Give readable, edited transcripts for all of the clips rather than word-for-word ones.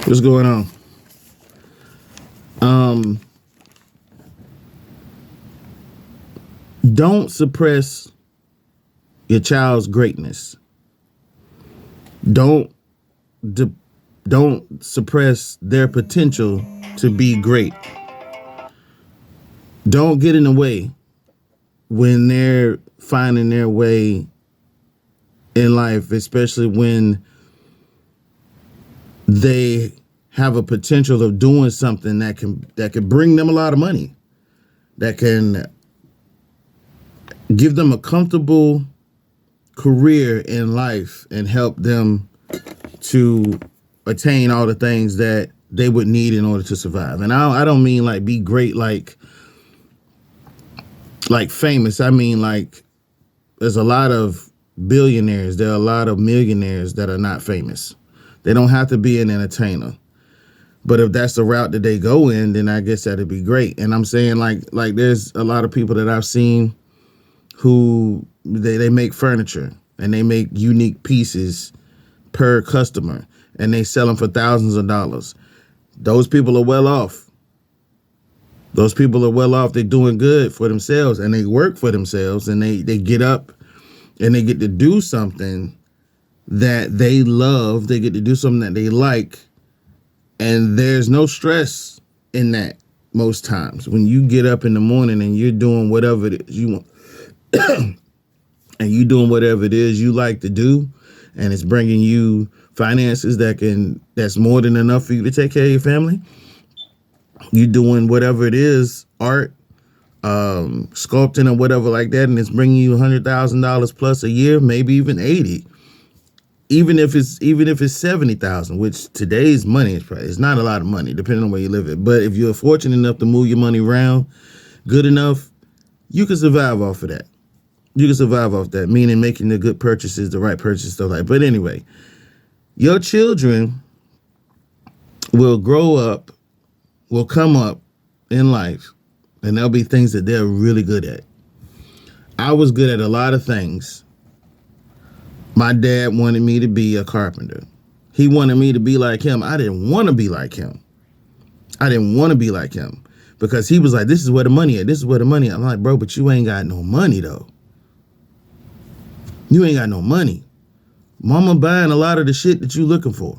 What's going on? Um, don't suppress your child's greatness. Don't de- don't suppress their potential to be great. Don't get in the way when they're finding their way in life, especially when they have a potential of doing something that can bring them a lot of money, that can give them a comfortable career in life and help them to attain all the things that they would need in order to survive. And I don't mean like be great, like famous. I mean like there's a lot of billionaires, there are a lot of millionaires that are not famous. They don't have to be an entertainer. But if that's the route that they go in, then I guess that'd be great. And I'm saying like there's a lot of people that I've seen who they make furniture and they make unique pieces per customer and they sell them for thousands of dollars. Those people are well off. Those people are well off. They're doing good for themselves and they work for themselves and they get up and they get to do something that they love. They get to do something that they like. And there's no stress in that most times. When you get up in the morning and you're doing whatever it is you want and you doing whatever it is you like to do, and it's bringing you finances that's more than enough for you to take care of your family. You doing whatever it is, art, sculpting or whatever like that, and it's bringing you $100,000 plus a year, maybe even 80. Even if it's 70,000, which today's money is probably, it's not a lot of money depending on where you live at. But if you're fortunate enough to move your money around good enough, you can survive off of that. You can survive off that, meaning making the good purchases, the right purchases, stuff like that. But anyway, your children will grow up, will come up in life, and there'll be things that they're really good at. I was good at a lot of things. My dad wanted me to be a carpenter. He wanted me to be like him. I didn't want to be like him. I didn't want to be like him because he was like, this is where the money is. This is where the money is. I'm like, bro, but you ain't got no money though. You ain't got no money. Mama buying a lot of the shit that you looking for.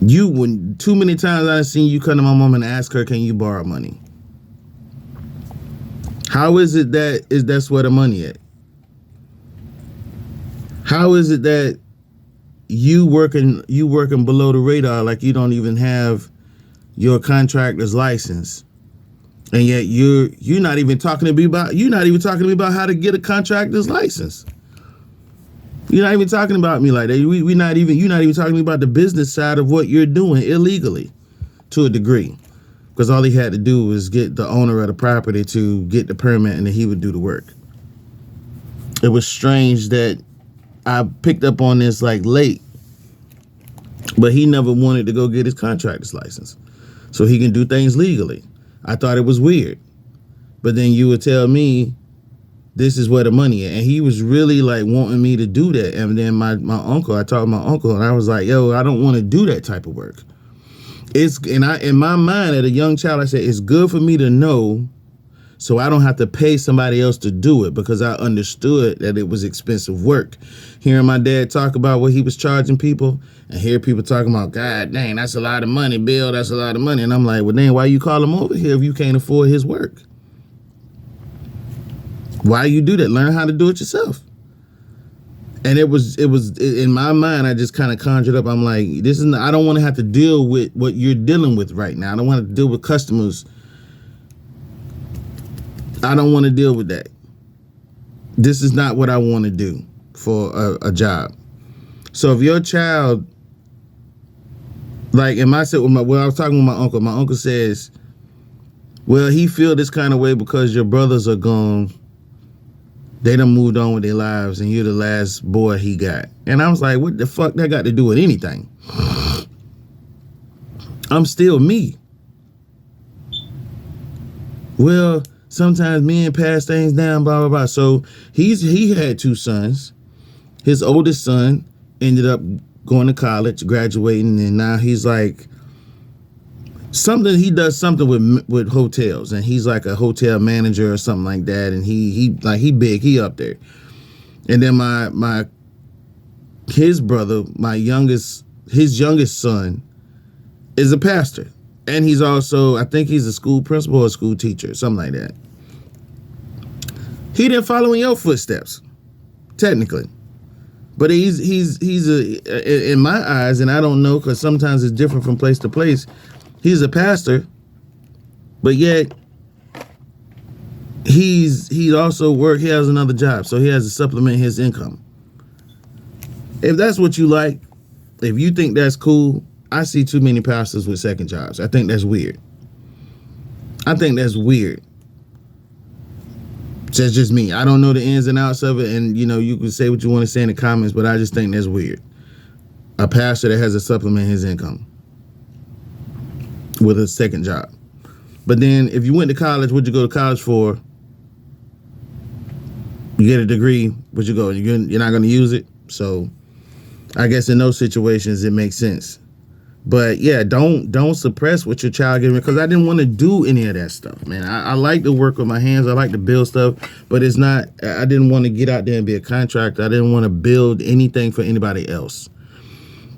When too many times I've seen you come to my mom and ask her, can you borrow money? How is it that's where the money at? How is it that you working below the radar, like you don't even have your contractor's license, and yet you're not even talking to me about how to get a contractor's license. You're not even talking about me like that. You're not even talking to me about the business side of what you're doing illegally, to a degree, because all he had to do was get the owner of the property to get the permit, and then he would do the work. It was strange that I picked up on this like late, but he never wanted to go get his contractor's license so he can do things legally. I thought it was weird, but then you would tell me this is where the money is, and he was really like wanting me to do that. And then my uncle, I talked to my uncle, and I was like, yo, I don't want to do that type of work. In my mind, as a young child, I said it's good for me to know, so I don't have to pay somebody else to do it, because I understood that it was expensive work. Hearing my dad talk about what he was charging people, and hear people talking about, God dang, that's a lot of money, Bill, that's a lot of money. And I'm like, well, then why you call him over here if you can't afford his work? Why you do that? Learn how to do it yourself. And it was in my mind, I just kind of conjured up, I'm like, I don't want to have to deal with what you're dealing with right now. I don't want to deal with customers. I don't want to deal with that. This is not what I want to do for a job. So if your child, like, I was talking with my uncle says, well, he feel this kind of way because your brothers are gone. They done moved on with their lives and you're the last boy he got. And I was like, what the fuck that got to do with anything? I'm still me. Well, sometimes men pass things down, blah, blah, blah. So he had two sons. His oldest son ended up going to college, graduating, and now he's like he does something with hotels, and he's like a hotel manager or something like that, and he big, he up there. And then his brother, his youngest son is a pastor, and he's also, I think he's a school principal or a school teacher, something like that. He didn't follow in your footsteps, technically. But he's in my eyes, and I don't know, because sometimes it's different from place to place. He's a pastor, but yet he also he has another job, so he has to supplement his income. If that's what you like, if you think that's cool, I see too many pastors with second jobs. I think that's weird. That's just me. I don't know the ins and outs of it, and you can say what you want to say in the comments, but I just think that's weird. A pastor that has to supplement his income with a second job. But then if you went to college, what'd you go to college for? You get a degree, where'd you go? You're not going to use it. So I guess in those situations, it makes sense. But yeah, don't suppress what your child gives me, because I didn't want to do any of that stuff, man. I like to work with my hands. I like to build stuff, but I didn't want to get out there and be a contractor. I didn't want to build anything for anybody else.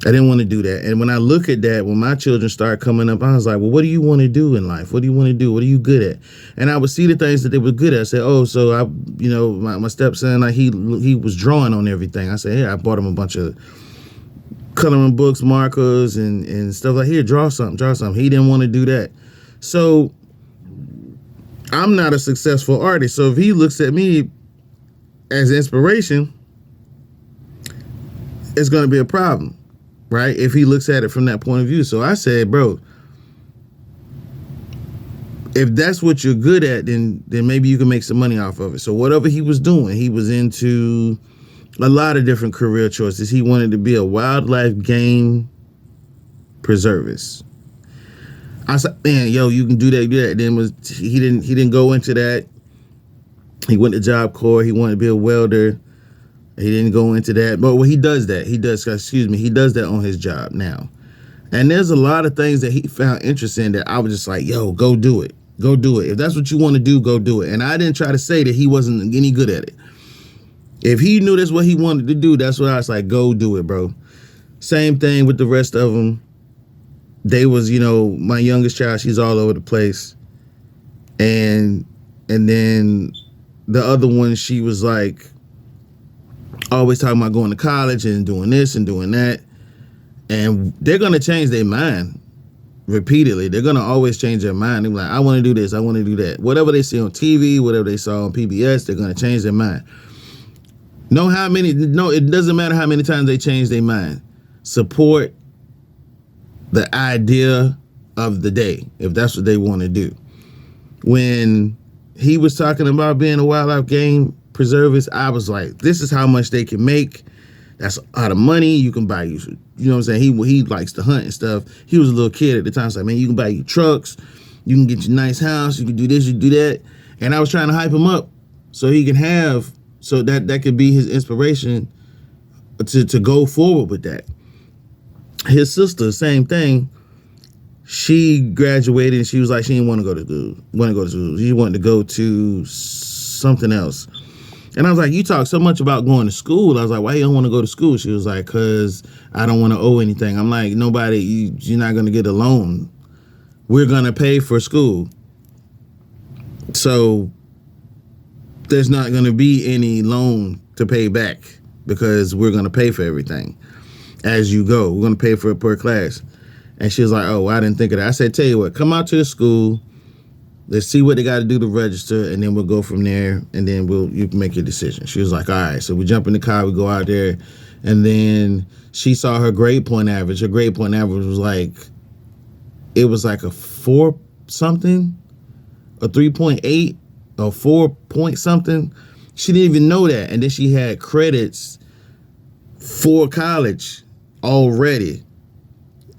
I didn't want to do that. And when I look at that, when my children start coming up, I was like, well, what do you want to do in life? What do you want to do? What are you good at? And I would see the things that they were good at. I said, oh, so my stepson, like he was drawing on everything. I said, hey, I bought him a bunch of coloring books, markers, and stuff like, here, draw something. He didn't want to do that. So I'm not a successful artist. So if he looks at me as inspiration, it's going to be a problem. Right? If he looks at it from that point of view. So I said, bro, if that's what you're good at, then maybe you can make some money off of it. So whatever he was doing, he was into a lot of different career choices. He wanted to be a wildlife game preservist. I said, man, yo, you can do that. Then he didn't go into that. He went to Job Corps. He wanted to be a welder. He didn't go into that, but he does that. He does that on his job now. And there's a lot of things that he found interesting that I was just like, yo, go do it. Go do it. If that's what you want to do, go do it. And I didn't try to say that he wasn't any good at it. If he knew that's what he wanted to do, that's what I was like, go do it, bro. Same thing with the rest of them. They was, my youngest child, she's all over the place. And then the other one, she was like, always talking about going to college and doing this and doing that. And they're going to change their mind repeatedly. They're going to always change their mind. They're like, I want to do this. I want to do that. Whatever they see on TV, whatever they saw on PBS, they're going to change their mind. No, it doesn't matter how many times they change their mind. Support the idea of the day, if that's what they want to do. When he was talking about being a wildlife game preservist, I was like, this is how much they can make. That's a lot of money. You can buy you know what I'm saying? He likes to hunt and stuff. He was a little kid at the time. So like, man, you can buy you trucks, you can get your nice house, you can do this, you can do that. And I was trying to hype him up so he can so that could be his inspiration to go forward with that. His sister, same thing. She graduated and she was like, she didn't want to go to school. She wanted to go to something else. And I was like, you talk so much about going to school. I was like, why you don't want to go to school? She was like, because I don't want to owe anything. I'm like, you're not going to get a loan. We're going to pay for school. So there's not going to be any loan to pay back because we're going to pay for everything as you go. We're going to pay for it per class. And she was like, oh, well, I didn't think of that. I said, tell you what, come out to the school. Let's see what they got to do to register, and then we'll go from there, and then you can make your decision. She was like, all right. So we jump in the car, we go out there, and then she saw her grade point average. Her grade point average was like a 4 something, a 3.8, or 4 point something. She didn't even know that. And then she had credits for college already.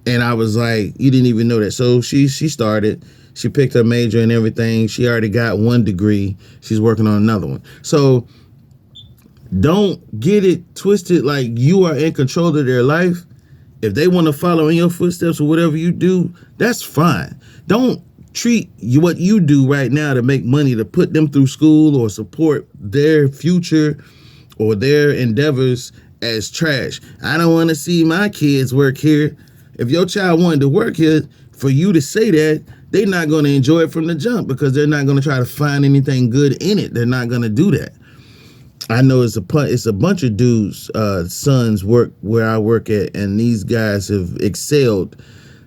And I was like, you didn't even know that. So she started. She picked her major and everything. She already got 1 degree. She's working on another one. So don't get it twisted like you are in control of their life. If they want to follow in your footsteps or whatever you do, that's fine. Don't treat what you do right now to make money to put them through school or support their future or their endeavors as trash. I don't want to see my kids work here. If your child wanted to work here, for you to say that, they're not going to enjoy it from the jump because they're not going to try to find anything good in it. They're not going to do that. I know it's a bunch of dudes, sons work where I work at, and these guys have excelled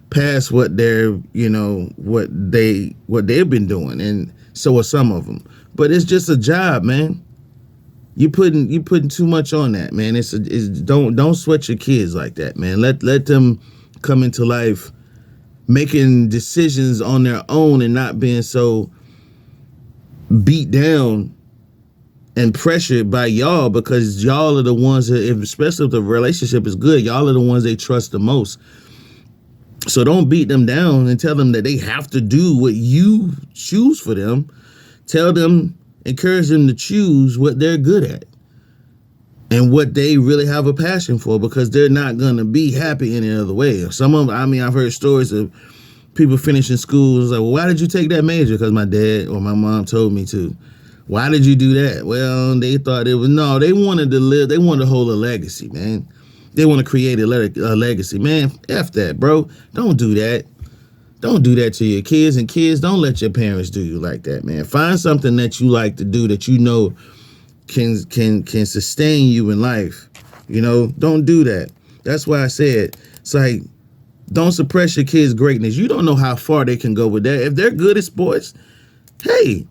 past what they're, what they've been doing, and so are some of them. But it's just a job, man. You putting too much on that, man. Don't sweat your kids like that, man. Let them come into life making decisions on their own and not being so beat down and pressured by y'all, because y'all are the ones that, especially if the relationship is good, y'all are the ones they trust the most. So don't beat them down and tell them that they have to do what you choose for them. Tell them, encourage them to choose what they're good at and what they really have a passion for, because they're not going to be happy any other way. Some of them, I've heard stories of people finishing school. It's like, well, why did you take that major? Because my dad or my mom told me to. Why did you do that? Well, they thought they wanted to live, they wanted to hold a legacy, man. They want to create a legacy. Man, F that, bro. Don't do that. Don't do that to your kids. And kids, don't let your parents do you like that, man. Find something that you like to do that you know can sustain you in life. Don't do that. That's why I said, it's like, don't suppress your kids' greatness. You don't know how far they can go with that. If they're good at sports, hey,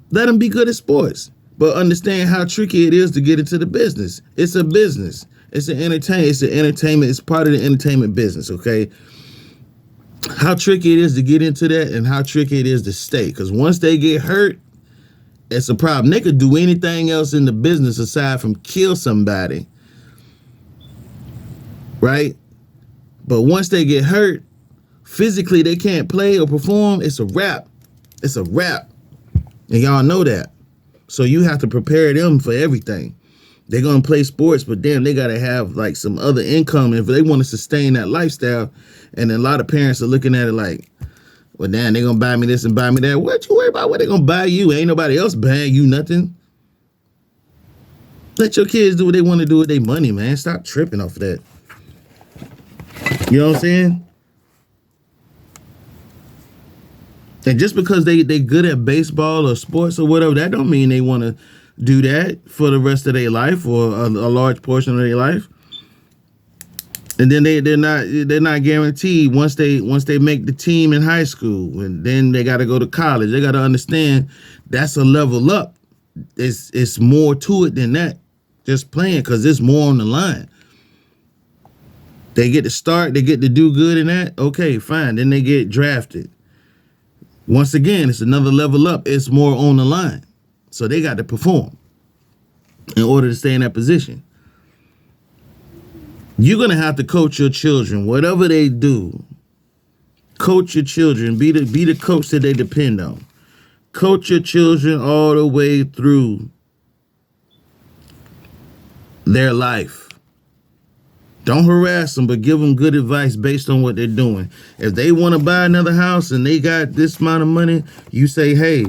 let them be good at sports. But understand how tricky it is to get into the business. It's a business. It's an entertainment. It's part of the entertainment business, okay? How tricky it is to get into that and how tricky it is to stay. Because once they get hurt, it's a problem. They could do anything else in the business aside from kill somebody, right? But once they get hurt, physically they can't play or perform, it's a wrap. It's a wrap. And y'all know that. So you have to prepare them for everything. They're going to play sports, but damn, they got to have like some other income if they want to sustain that lifestyle. And a lot of parents are looking at it like, well, damn, they're going to buy me this and buy me that. What you worry about? What they going to buy you? Ain't nobody else buying you nothing. Let your kids do what they want to do with their money, man. Stop tripping off of that. You know what I'm saying? And just because they good at baseball or sports or whatever, that don't mean they want to do that for the rest of their life or a large portion of their life. And then they're not guaranteed once they make the team in high school, and then they got to go to college. They got to understand that's a level up. It's more to it than that. Just playing, because there's more on the line. They get to start, they get to do good in that. Okay, fine. Then they get drafted. Once again, it's another level up. It's more on the line. So they got to perform in order to stay in that position. You're going to have to coach your children, whatever they do. Coach your children. Be the coach that they depend on. Coach your children all the way through their life. Don't harass them, but give them good advice based on what they're doing. If they want to buy another house and they got this amount of money, you say, hey,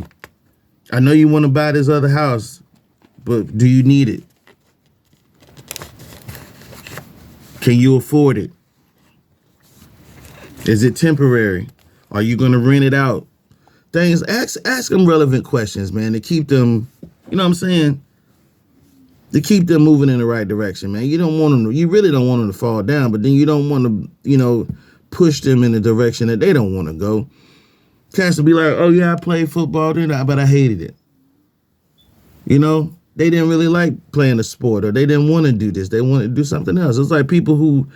I know you want to buy this other house, but do you need it? Can you afford it? Is it temporary? Are you going to rent it out? Ask them relevant questions, man, to keep them, you know what I'm saying? To keep them moving in the right direction, man. You really don't want them to fall down, but then you don't want to, push them in the direction that they don't want to go. Cats will be like, oh yeah, I played football, but I hated it. They didn't really like playing the sport, or they didn't want to do this. They wanted to do something else. It's like people who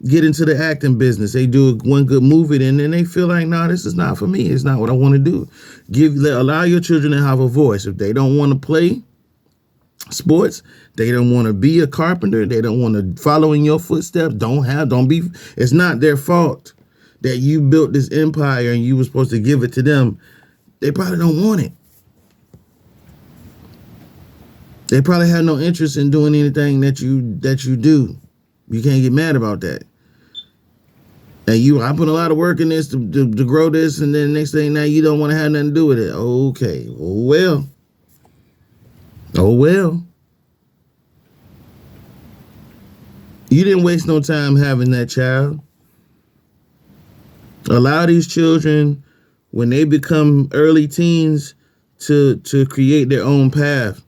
get into the acting business. They do one good movie, and then they feel like, no, this is not for me. It's not what I want to do. Allow your children to have a voice. If they don't want to play sports, they don't want to be a carpenter, they don't want to follow in your footsteps, it's not their fault that you built this empire and you were supposed to give it to them. They probably don't want it. They probably have no interest in doing anything that you do. You can't get mad about that. And I put a lot of work in this to grow this, and then next thing now you don't want to have nothing to do with it. Okay, oh well. Oh well. You didn't waste no time having that child. Allow these children, when they become early teens, to create their own path.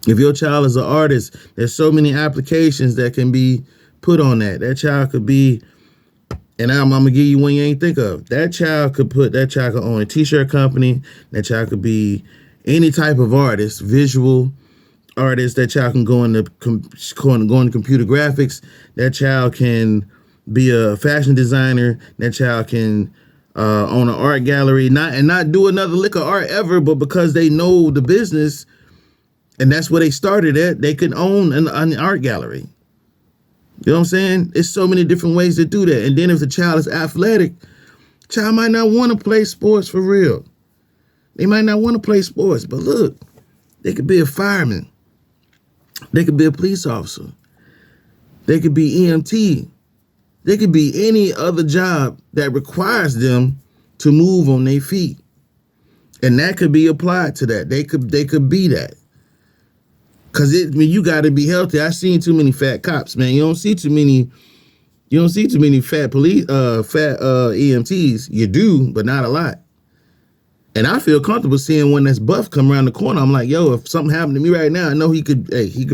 If your child is an artist, there's so many applications that can be put on that. That child could be, and I'm gonna give you one you ain't think of. That child could own a t-shirt company. That child could be any type of artist, visual artist. That child can go into computer graphics. That child can be a fashion designer. That child can own an art gallery, not do another lick of art ever, but because they know the business, and that's where they started at, they could own an art gallery. You know what I'm saying? It's so many different ways to do that. And then if the child is athletic, child might not want to play sports for real. They might not want to play sports, but look, they could be a fireman. They could be a police officer. They could be EMT. They could be any other job that requires them to move on their feet. And that could be applied to that. They could be that. Cause you gotta be healthy. I've seen too many fat cops, man. You don't see too many fat police, fat EMTs. You do, but not a lot. And I feel comfortable seeing one that's buff come around the corner. I'm like, yo, if something happened to me right now, I know he could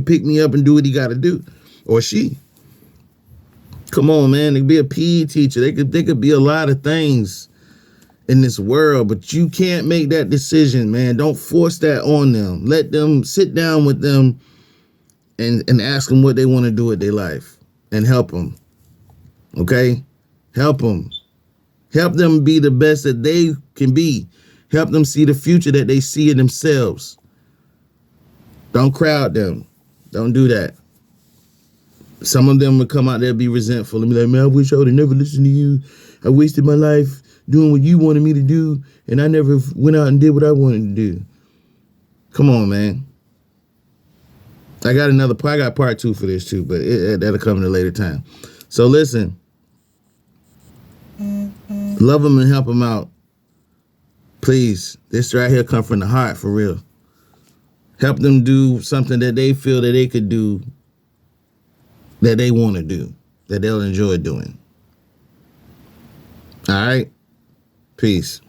pick me up and do what he gotta do. Or she. Come on, man. They could be a PE teacher. They could be a lot of things in this world, but you can't make that decision, man. Don't force that on them. Let them sit down with them and ask them what they want to do with their life and help them. Okay? Help them. Help them be the best that they can be. Help them see the future that they see in themselves. Don't crowd them. Don't do that. Some of them will come out there and be resentful and be like, man, I wish I would have never listened to you. I wasted my life doing what you wanted me to do, and I never went out and did what I wanted to do. Come on, man. I got part 2 for this too, but that'll come at a later time. So listen, love them and help them out. Please, this right here come from the heart, for real. Help them do something that they feel that they could do, that they want to do, that they'll enjoy doing. All right? Peace.